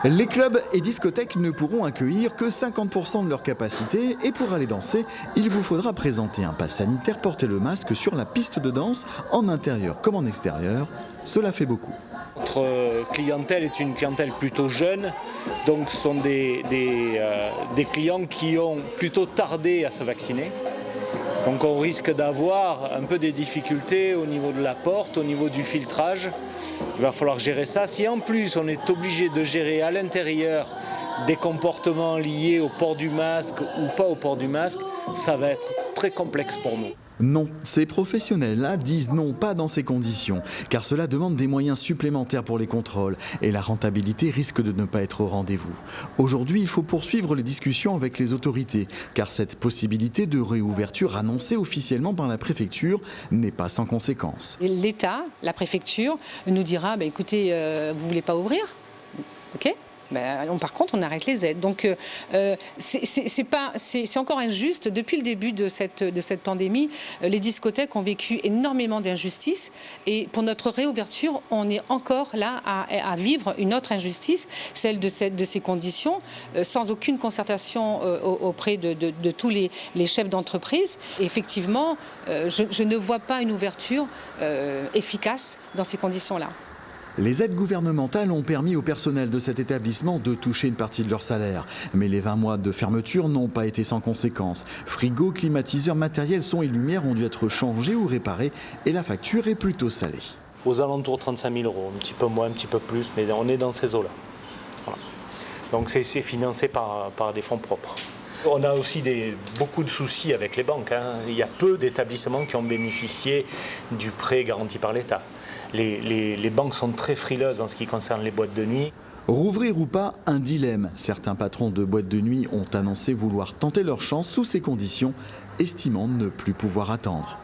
Les clubs et discothèques ne pourront accueillir que 50% de leur capacité et pour aller danser, il vous faudra présenter un pass sanitaire, porter le masque sur la piste de danse, en intérieur comme en extérieur. Cela fait beaucoup. Notre clientèle est une clientèle plutôt jeune, donc ce sont des clients qui ont plutôt tardé à se vacciner. Donc on risque d'avoir un peu des difficultés au niveau de la porte, au niveau du filtrage. Il va falloir gérer ça. Si en plus on est obligé de gérer à l'intérieur des comportements liés au port du masque ou pas au port du masque, ça va être très complexe pour nous. Non, ces professionnels-là disent non, pas dans ces conditions, car cela demande des moyens supplémentaires pour les contrôles et la rentabilité risque de ne pas être au rendez-vous. Aujourd'hui, il faut poursuivre les discussions avec les autorités, car cette possibilité de réouverture annoncée officiellement par la préfecture n'est pas sans conséquences. L'État, la préfecture, nous dira écoutez, vous ne voulez pas ouvrir ? Ok ? Par contre, on arrête les aides. Donc, c'est encore injuste. Depuis le début de cette pandémie, les discothèques ont vécu énormément d'injustices. Et pour notre réouverture, on est encore là à vivre une autre injustice, celle de ces conditions, sans aucune concertation auprès de tous les chefs d'entreprise. Et effectivement, je ne vois pas une ouverture efficace dans ces conditions-là. Les aides gouvernementales ont permis au personnel de cet établissement de toucher une partie de leur salaire. Mais les 20 mois de fermeture n'ont pas été sans conséquences. Frigos, climatiseurs, matériel, son et lumière ont dû être changés ou réparés et la facture est plutôt salée. Aux alentours de 35 000 €, un petit peu moins, un petit peu plus, mais on est dans ces eaux-là. Voilà. Donc c'est financé par des fonds propres. On a aussi beaucoup de soucis avec les banques. Il y a peu d'établissements qui ont bénéficié du prêt garanti par l'État. Les banques sont très frileuses en ce qui concerne les boîtes de nuit. Rouvrir ou pas, un dilemme. Certains patrons de boîtes de nuit ont annoncé vouloir tenter leur chance sous ces conditions, estimant ne plus pouvoir attendre.